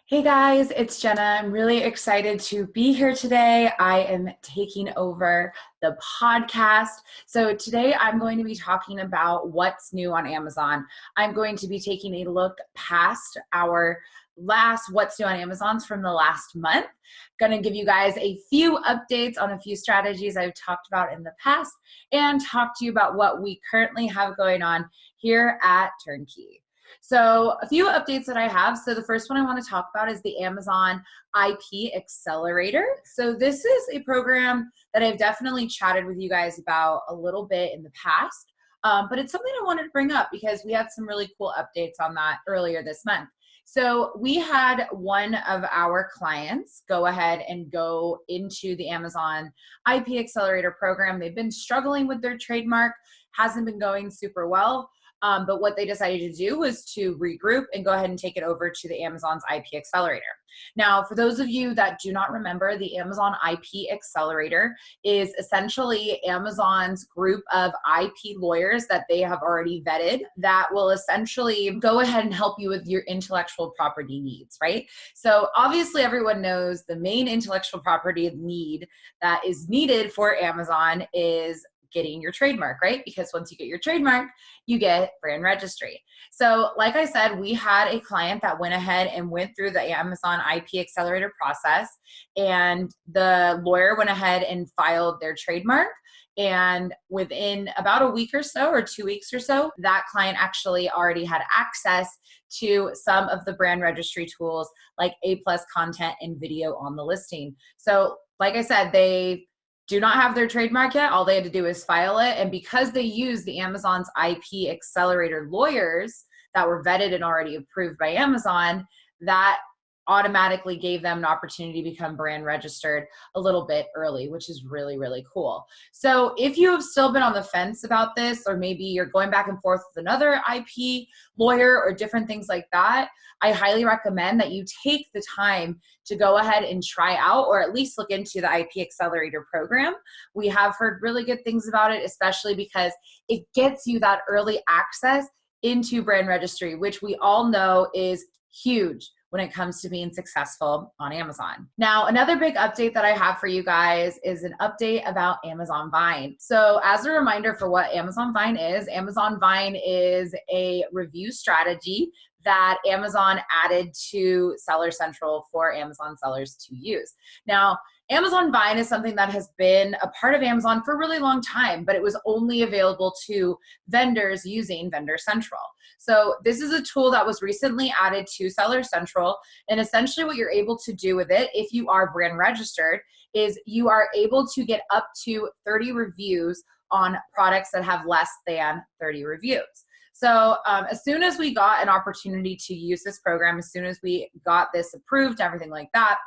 Hey guys, it's Jenna. I'm really excited to be here today. I am taking over the podcast. So today I'm going to be talking about what's new on Amazon. I'm going to be taking a look past our last what's new on Amazon's from the last month. Going to give you guys a few updates on a few strategies I've talked about in the past and talk to you about what we currently have going on here at TurnKey. So a few updates that I have. So the first one I want to talk about is the Amazon IP Accelerator. So this is a program that I've definitely chatted with you guys about a little bit in the past, but it's something I wanted to bring up because we had some really cool updates on that earlier this month. So we had one of our clients go ahead and go into the Amazon IP Accelerator program. They've been struggling with their trademark, hasn't been going super well. But what they decided to do was to regroup and go ahead and take it over to the Amazon's IP Accelerator. Now, for those of you that do not remember, the Amazon IP Accelerator is essentially Amazon's group of IP lawyers that they have already vetted that will essentially go ahead and help you with your intellectual property needs, right? So obviously everyone knows the main intellectual property need that is needed for Amazon is getting your trademark, right? Because once you get your trademark, you get brand registry. So like I said, we had a client that went ahead and went through the Amazon IP Accelerator process, and the lawyer went ahead and filed their trademark. And within about a week or so, or 2 weeks or so, that client actually already had access to some of the brand registry tools like A+ content and video on the listing. So like I said, they do not have their trademark yet. All they had to do is file it. And because they use the Amazon's IP Accelerator lawyers that were vetted and already approved by Amazon, that automatically gave them an opportunity to become brand registered a little bit early, which is really, really cool. So if you have still been on the fence about this, or maybe you're going back and forth with another IP lawyer or different things like that, I highly recommend that you take the time to go ahead and try out, or at least look into the IP Accelerator program. We have heard really good things about it, especially because it gets you that early access into brand registry, which we all know is huge when it comes to being successful on Amazon. Now, another big update that I have for you guys is an update about Amazon Vine. So as a reminder for what Amazon Vine is a review strategy that Amazon added to Seller Central for Amazon sellers to use. Now, Amazon Vine is something that has been a part of Amazon for a really long time, but it was only available to vendors using Vendor Central. So this is a tool that was recently added to Seller Central, and essentially what you're able to do with it, if you are brand registered, is you are able to get up to 30 reviews on products that have less than 30 reviews. So as soon as we got an opportunity to use this program, as soon as we got this approved, everything like that,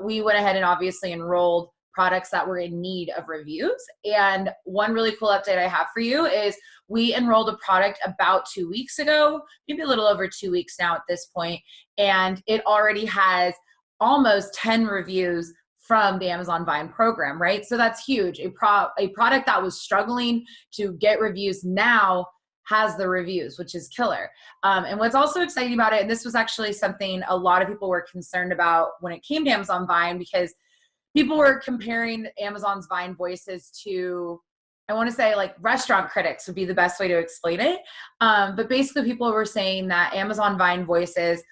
we went ahead and obviously enrolled products that were in need of reviews. And one really cool update I have for you is we enrolled a product about 2 weeks ago, maybe a little over 2 weeks now at this point, and it already has almost 10 reviews from the Amazon Vine program, right? So that's huge. A product that was struggling to get reviews now has the reviews, which is killer. And what's also exciting about it, and this was actually something a lot of people were concerned about when it came to Amazon Vine, because people were comparing Amazon's Vine voices to, I want to say like restaurant critics would be the best way to explain it. But basically people were saying that Amazon Vine voices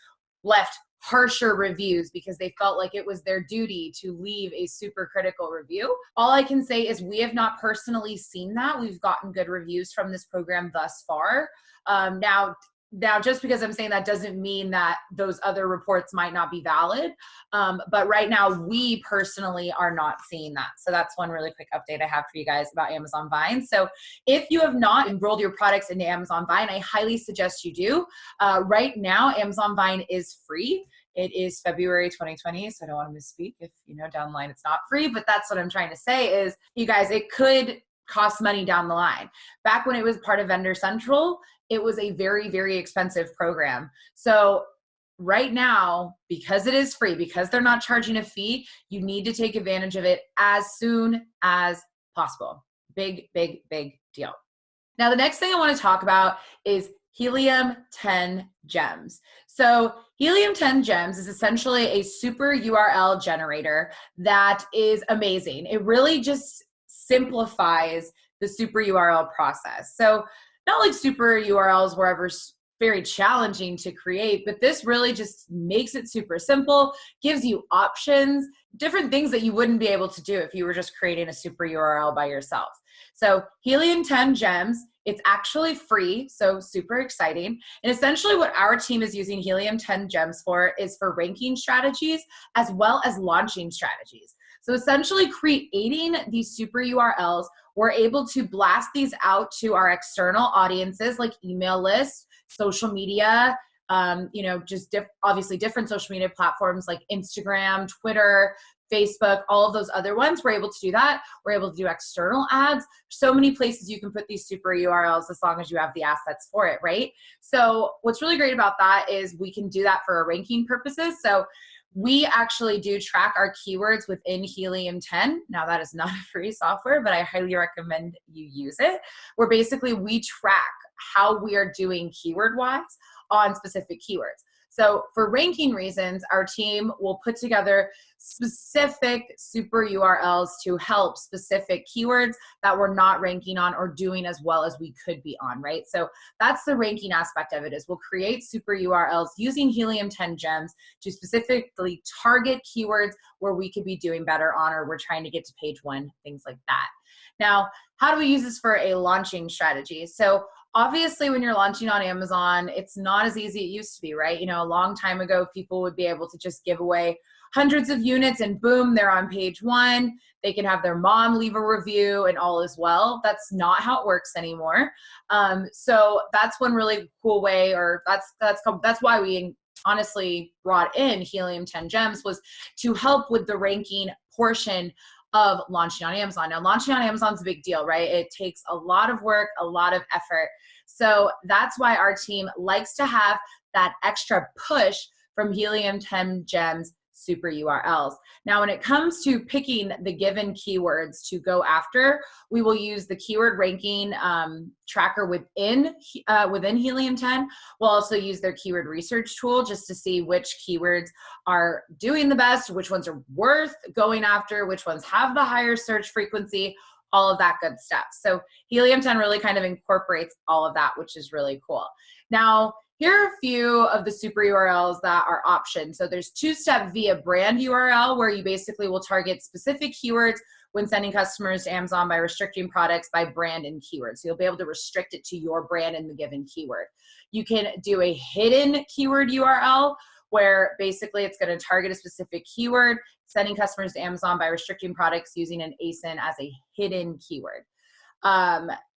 left harsher reviews because they felt like it was their duty to leave a super critical review. All I can say is we have not personally seen that. We've gotten good reviews from this program thus far. Now, just because I'm saying that doesn't mean that those other reports might not be valid. But right now, we personally are not seeing that. So that's one really quick update I have for you guys about Amazon Vine. So if you have not enrolled your products into Amazon Vine, I highly suggest you do. Right now, Amazon Vine is free. It is February 2020, so I don't want to misspeak if, down the line it's not free. But that's what I'm trying to say is, you guys, it could cost money down the line. Back when it was part of Vendor Central, it was a very, very expensive program. So right now, because it is free, because they're not charging a fee, you need to take advantage of it as soon as possible. Big, big, big deal. Now, the next thing I want to talk about is Helium 10 Gems. So Helium 10 Gems is essentially a super URL generator that is amazing. It really just simplifies the super URL process. So not like super URLs were ever very challenging to create, but this really just makes it super simple, gives you options, different things that you wouldn't be able to do if you were just creating a super URL by yourself. So Helium 10 Gems, it's actually free, so super exciting. And essentially what our team is using Helium 10 Gems for is for ranking strategies as well as launching strategies. So essentially creating these super URLs, we're able to blast these out to our external audiences like email lists, social media, just obviously different social media platforms like Instagram, Twitter, Facebook, all of those other ones. We're able to do that. We're able to do external ads. So many places you can put these super URLs as long as you have the assets for it, right? So what's really great about that is we can do that for our ranking purposes. So we actually do track our keywords within Helium 10. Now that is not a free software, but I highly recommend you use it. Where basically we track how we are doing keyword-wise on specific keywords. So for ranking reasons, our team will put together specific super URLs to help specific keywords that we're not ranking on or doing as well as we could be on, right? So that's the ranking aspect of it, is we'll create super URLs using Helium 10 Gems to specifically target keywords where we could be doing better on, or we're trying to get to page 1, things like that. Now, how do we use this for a launching strategy? So obviously, when you're launching on Amazon, it's not as easy as it used to be, right? A long time ago, people would be able to just give away hundreds of units and boom, they're on page 1. They can have their mom leave a review and all is well. That's not how it works anymore. So that's one really cool way, or that's why we honestly brought in Helium 10 Gems, was to help with the ranking portion of launching on Amazon. Now, launching on Amazon is a big deal, right? It takes a lot of work, a lot of effort. So that's why our team likes to have that extra push from Helium 10 Gems super URLs. Now, when it comes to picking the given keywords to go after, we will use the keyword ranking tracker within Helium 10. We'll also use their keyword research tool just to see which keywords are doing the best, which ones are worth going after, which ones have the higher search frequency, all of that good stuff. So Helium 10 really kind of incorporates all of that, which is really cool. Now, here are a few of the super URLs that are options. So there's two-step via brand URL, where you basically will target specific keywords when sending customers to Amazon by restricting products by brand and keyword. So you'll be able to restrict it to your brand and the given keyword. You can do a hidden keyword URL, where basically it's going to target a specific keyword, sending customers to Amazon by restricting products using an ASIN as a hidden keyword.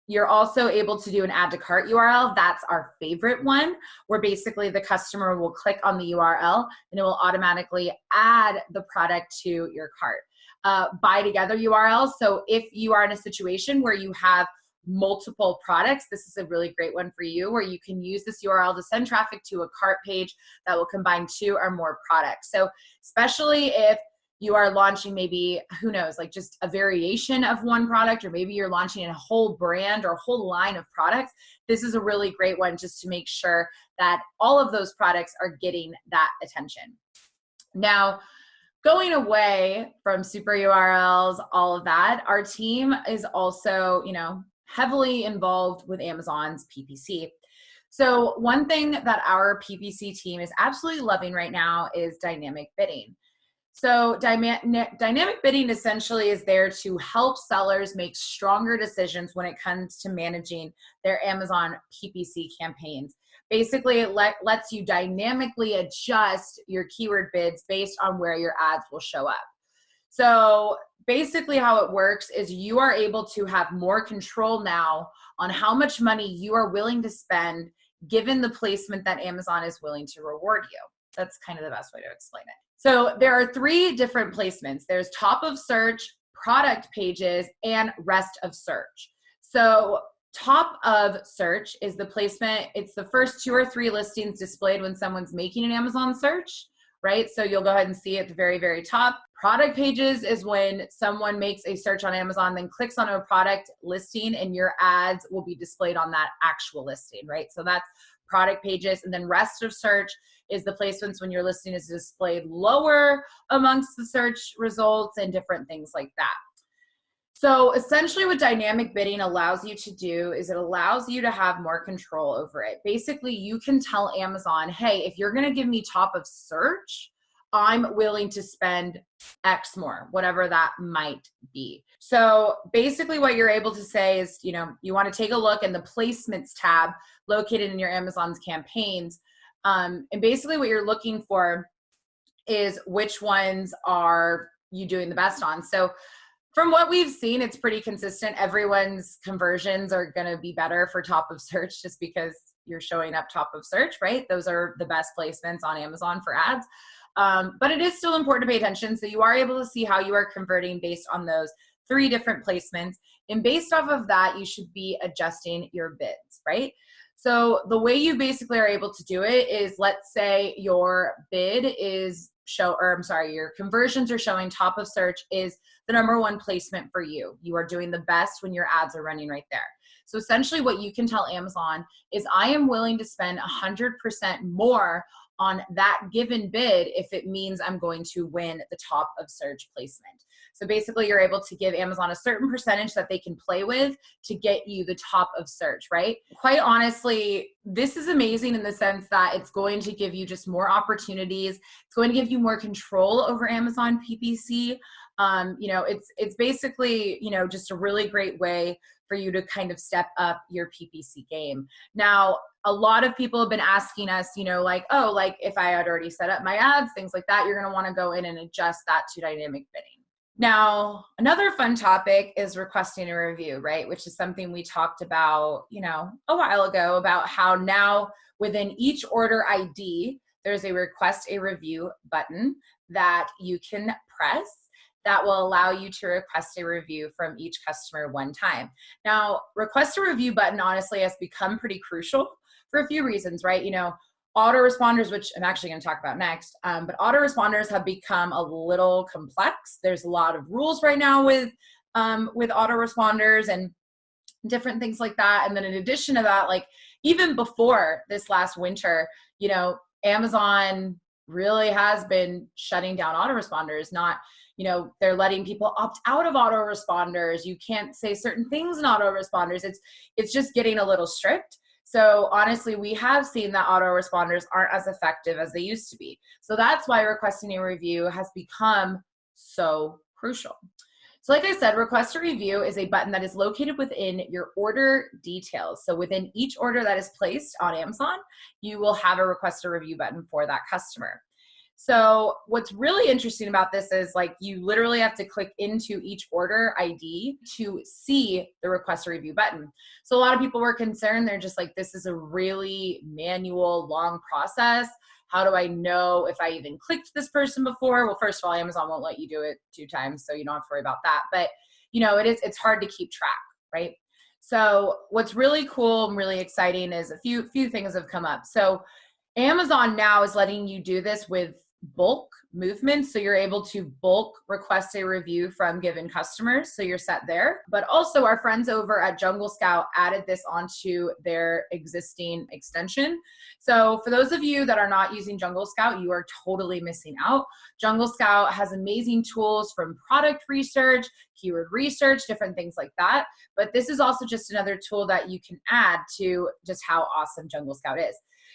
You're also able to do an add to cart URL. That's our favorite one, where basically the customer will click on the URL and it will automatically add the product to your cart. Buy together URLs. So if you are in a situation where you have multiple products, this is a really great one for you, where you can use this URL to send traffic to a cart page that will combine 2 or more products. So especially if you are launching maybe, who knows, like just a variation of one product, or maybe you're launching a whole brand or a whole line of products, this is a really great one just to make sure that all of those products are getting that attention. Now, going away from super URLs, all of that, our team is also, heavily involved with Amazon's PPC. So one thing that our PPC team is absolutely loving right now is dynamic bidding. So dynamic bidding essentially is there to help sellers make stronger decisions when it comes to managing their Amazon PPC campaigns. Basically, it lets you dynamically adjust your keyword bids based on where your ads will show up. So basically how it works is you are able to have more control now on how much money you are willing to spend given the placement that Amazon is willing to reward you. That's kind of the best way to explain it. So there are 3 different placements. There's top of search, product pages, and rest of search. So top of search is the placement. It's the first 2 or 3 listings displayed when someone's making an Amazon search. right? So you'll go ahead and see at the very, very top. Product pages is when someone makes a search on Amazon, then clicks on a product listing, and your ads will be displayed on that actual listing, right? So that's product pages. And then rest of search is the placements when your listing is displayed lower amongst the search results and different things like that. So essentially what dynamic bidding allows you to do is it allows you to have more control over it. Basically, you can tell Amazon, hey, if you're going to give me top of search, I'm willing to spend X more, whatever that might be. So basically what you're able to say is, you want to take a look in the placements tab located in your Amazon's campaigns. And basically what you're looking for is which ones are you doing the best on. So from what we've seen, it's pretty consistent. Everyone's conversions are going to be better for top of search just because you're showing up top of search, right? Those are the best placements on Amazon for ads. But it is still important to pay attention. So you are able to see how you are converting based on those 3 different placements. And based off of that, you should be adjusting your bids, right? So the way you basically are able to do it is, let's say your bid is your conversions are showing top of search is the #1 placement for you. You are doing the best when your ads are running right there. So essentially what you can tell Amazon is, I am willing to spend 100% more on that given bid if it means I'm going to win the top of search placement. So basically you're able to give Amazon a certain percentage that they can play with to get you the top of search, right? Quite honestly, this is amazing in the sense that it's going to give you just more opportunities. It's going to give you more control over Amazon PPC. It's basically, just a really great way for you to kind of step up your PPC game. Now, a lot of people have been asking us, if I had already set up my ads, things like that, you're going to want to go in and adjust that to dynamic bidding. Now, another fun topic is requesting a review, right? Which is something we talked about, a while ago, about how now within each order ID, there's a request a review button that you can press that will allow you to request a review from each customer one time. Now, request a review button honestly has become pretty crucial for a few reasons, right? Autoresponders, which I'm actually going to talk about next, but autoresponders have become a little complex. There's a lot of rules right now with autoresponders and different things like that. And then in addition to that, even before this last winter, Amazon really has been shutting down autoresponders. They're letting people opt out of autoresponders. You can't say certain things in autoresponders. It's just getting a little strict. So honestly, we have seen that autoresponders aren't as effective as they used to be. So that's why requesting a review has become so crucial. So like I said, request a review is a button that is located within your order details. So within each order that is placed on Amazon, you will have a request a review button for that customer. So what's really interesting about this is you literally have to click into each order ID to see the request a review button. So a lot of people were concerned. They're just like, this is a really manual, long process. How do I know if I even clicked this person before? Well, first of all, Amazon won't let you do it 2 times, so you don't have to worry about that. But it's hard to keep track, right? So what's really cool and really exciting is a few things have come up. So Amazon now is letting you do this with bulk movements. So you're able to bulk request a review from given customers. So you're set there. But also our friends over at Jungle Scout added this onto their existing extension. So for those of you that are not using Jungle Scout, you are totally missing out. Jungle Scout has amazing tools from product research, keyword research, different things like that. But this is also just another tool that you can add to just how awesome Jungle Scout is.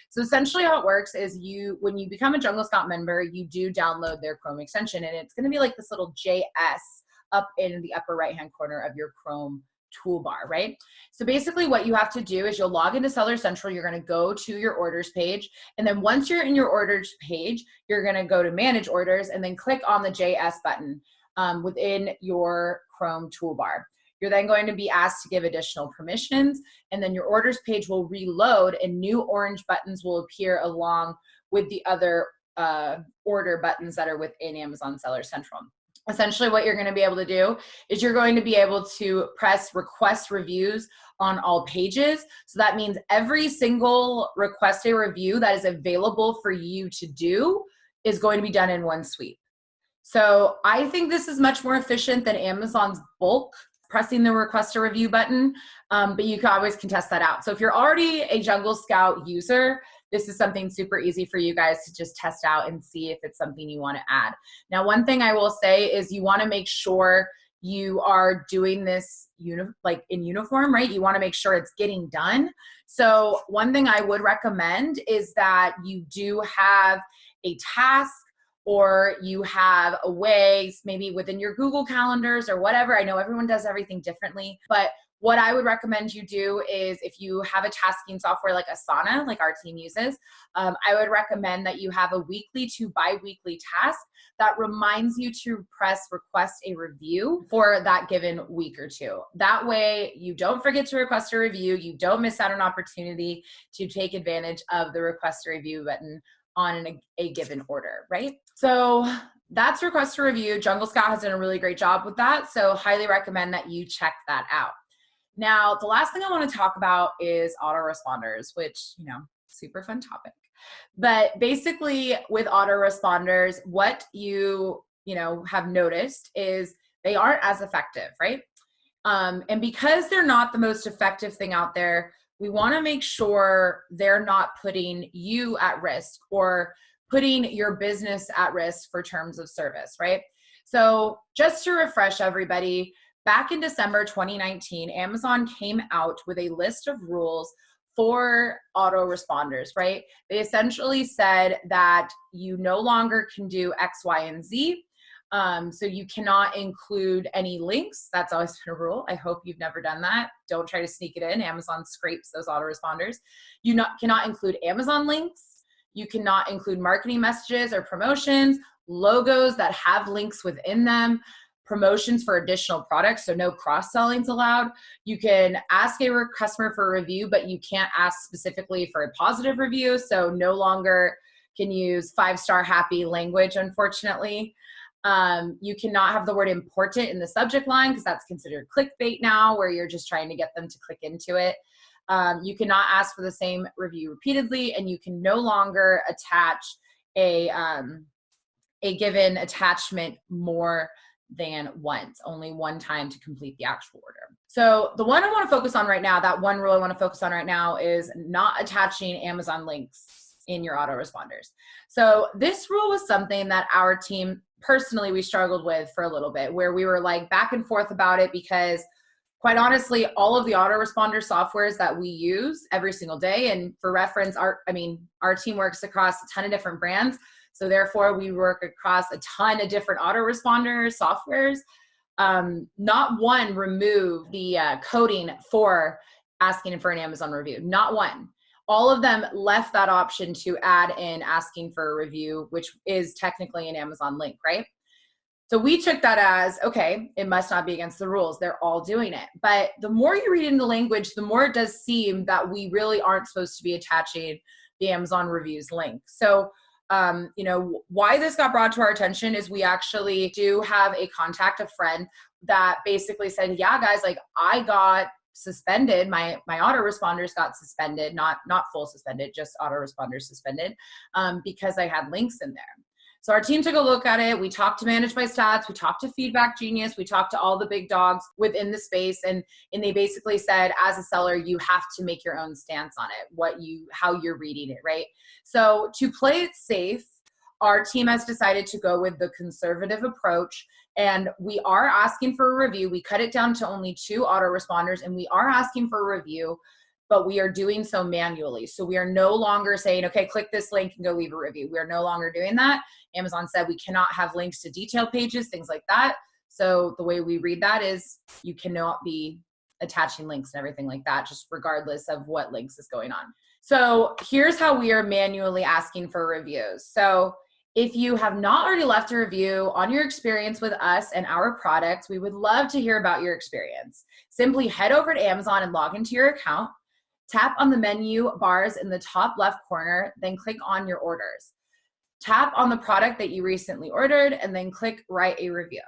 So essentially how it works is when you become a Jungle Scout member, you do download their Chrome extension, and it's going to be like this little JS up in the upper right-hand corner of your Chrome toolbar, right? So basically what you have to do is you'll log into Seller Central, you're going to go to your orders page, and then once you're in your orders page, you're going to go to manage orders and then click on the JS button within your Chrome toolbar. You're then going to be asked to give additional permissions, and then your orders page will reload and new orange buttons will appear along with the other order buttons that are within Amazon Seller Central. Essentially what you're going to be able to do is you're going to be able to press request reviews on all pages. So that means every single request a review that is available for you to do is going to be done in one sweep. So I think this is much more efficient than Amazon's bulk pressing the request a review button, but you can always test that out. So if you're already a Jungle Scout user, this is something super easy for you guys to just test out and see if it's something you want to add. Now, one thing I will say is you want to make sure you are doing this like in uniform, right? You want to make sure it's getting done. So one thing I would recommend is that you do have a task, or you have a way, maybe within your Google calendars or whatever. I know everyone does everything differently, but what I would recommend you do is if you have a tasking software like Asana, like our team uses, I would recommend that you have a weekly to bi-weekly task that reminds you to press request a review for that given week or two. That way you don't forget to request a review, you don't miss out on an opportunity to take advantage of the request a review button on a given order, right? So that's request a review. Jungle Scout has done a really great job with that, so highly recommend that you check that out. Now, the last thing I want to talk about is autoresponders, which, super fun topic. But basically with autoresponders, what you have noticed is they aren't as effective, right? And because they're not the most effective thing out there, we want to make sure they're not putting you at risk or putting your business at risk for terms of service, right? So just to refresh everybody, back in December 2019, Amazon came out with a list of rules for autoresponders, right? They essentially said that you no longer can do X, Y, and Z. So you cannot include any links. That's always been a rule. I hope you've never done that. Don't try to sneak it in. Amazon scrapes those autoresponders. You cannot include Amazon links. You cannot include marketing messages or promotions, logos that have links within them, promotions for additional products, so no cross-selling's allowed. You can ask a customer for a review, but you can't ask specifically for a positive review, so no longer can use 5-star happy language, unfortunately. You cannot have the word important in the subject line because that's considered clickbait now, where you're just trying to get them to click into it. You cannot ask for the same review repeatedly, and you can no longer attach a given attachment more than once, only one time to complete the actual order. So the one I want to focus on right now, that one rule I want to focus on right now is not attaching Amazon links in your autoresponders. So this rule was something that our team, personally, we struggled with for a little bit, where we were like back and forth about it because quite honestly, all of the autoresponder softwares that we use every single day, and for reference, our team works across a ton of different brands. So therefore, we work across a ton of different autoresponder softwares. Not one removed the coding for asking for an Amazon review. Not one. All of them left that option to add in asking for a review, which is technically an Amazon link, right? So we took that as, okay, it must not be against the rules. They're all doing it. But the more you read into language, the more it does seem that we really aren't supposed to be attaching the Amazon reviews link. So why this got brought to our attention is we actually do have a contact, a friend that basically said, yeah, guys, like I got suspended. My autoresponders got suspended, not full suspended, just autoresponders suspended because I had links in there. So our team took a look at it. We talked to Managed by Stats. We talked to Feedback Genius. We talked to all the big dogs within the space. And they basically said, as a seller, you have to make your own stance on it, how you're reading it, right? So to play it safe, our team has decided to go with the conservative approach. And we are asking for a review. We cut it down to only 2 autoresponders, and we are asking for a review, but we are doing so manually. So we are no longer saying, okay, click this link and go leave a review. We are no longer doing that. Amazon said we cannot have links to detail pages, things like that. So the way we read that is you cannot be attaching links and everything like that, just regardless of what links is going on. So here's how we are manually asking for reviews. So if you have not already left a review on your experience with us and our products, we would love to hear about your experience. Simply head over to Amazon and log into your account. Tap on the menu bars in the top left corner, then click on your orders. Tap on the product that you recently ordered, and then click write a review.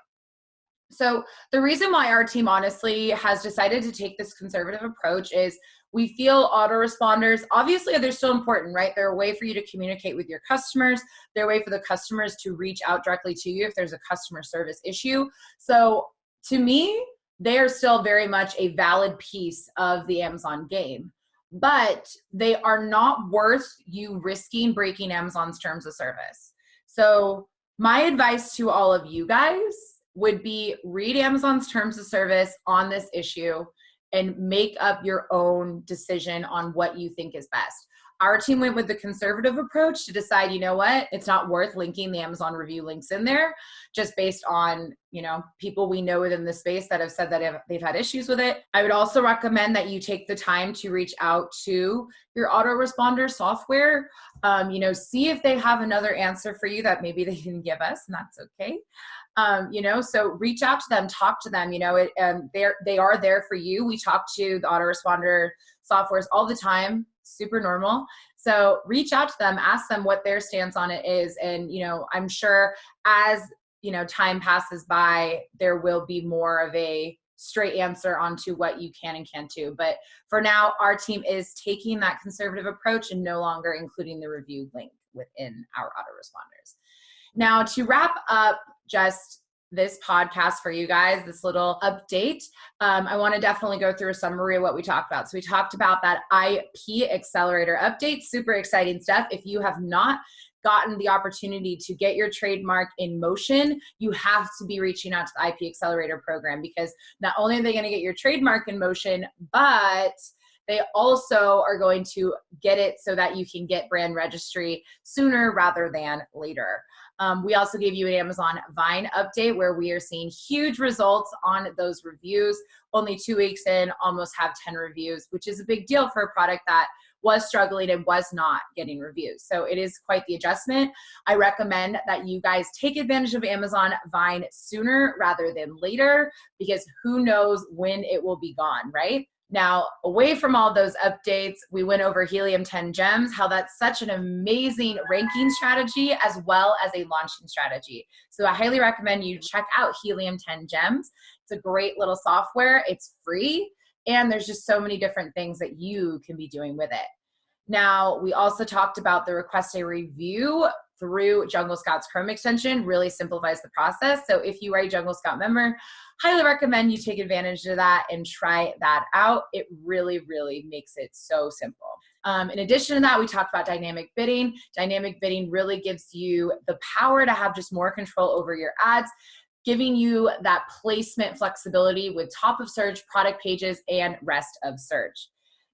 So the reason why our team honestly has decided to take this conservative approach is We feel autoresponders, obviously they're still important, right? They're a way for you to communicate with your customers. They're a way for the customers to reach out directly to you if there's a customer service issue. So to me, they are still very much a valid piece of the Amazon game, but they are not worth you risking breaking Amazon's terms of service. So my advice to all of you guys would be read Amazon's terms of service on this issue and make up your own decision on what you think is best. Our team went with the conservative approach to decide, you know what, it's not worth linking the Amazon review links in there, just based on, people we know within the space that have said that they've had issues with it. I would also recommend that you take the time to reach out to your autoresponder software, see if they have another answer for you that maybe they didn't give us, and that's okay. So reach out to them, talk to them, they are there for you. We talk to the autoresponder softwares all the time, super normal. So reach out to them, ask them what their stance on it is. And, I'm sure as, time passes by, there will be more of a straight answer onto what you can and can't do. But for now, our team is taking that conservative approach and no longer including the review link within our autoresponders. Now, to wrap up just this podcast for you guys, this little update, I want to definitely go through a summary of what we talked about. So we talked about that IP Accelerator update, super exciting stuff. If you have not gotten the opportunity to get your trademark in motion, you have to be reaching out to the IP Accelerator program, because not only are they going to get your trademark in motion, but they also are going to get it so that you can get brand registry sooner rather than later. We also gave you an Amazon Vine update where we are seeing huge results on those reviews. Only 2 weeks in, almost have 10 reviews, which is a big deal for a product that was struggling and was not getting reviews. So it is quite the adjustment. I recommend that you guys take advantage of Amazon Vine sooner rather than later, because who knows when it will be gone, right? Now, away from all those updates, we went over Helium 10 Gems, how that's such an amazing ranking strategy as well as a launching strategy. So I highly recommend you check out Helium 10 Gems. It's a great little software. It's free, and there's just so many different things that you can be doing with it. Now, we also talked about the request a review through Jungle Scout's Chrome extension. Really simplifies the process. So if you are a Jungle Scout member, highly recommend you take advantage of that and try that out. It really, really makes it so simple. In addition to that, we talked about dynamic bidding. Dynamic bidding really gives you the power to have just more control over your ads, giving you that placement flexibility with top of search, product pages, and rest of search.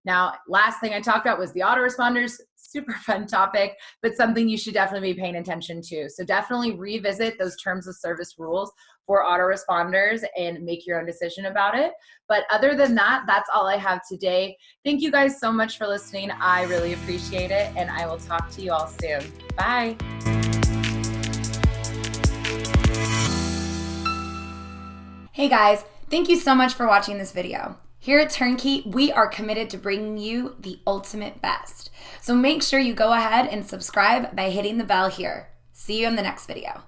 Now, last thing I talked about was the autoresponders. Super fun topic, but something you should definitely be paying attention to. So definitely revisit those terms of service rules for autoresponders and make your own decision about it. But other than that, that's all I have today. Thank you guys so much for listening. I really appreciate it, and I will talk to you all soon. Bye. Hey guys, thank you so much for watching this video. Here at TurnKey, we are committed to bringing you the ultimate best. So make sure you go ahead and subscribe by hitting the bell here. See you in the next video.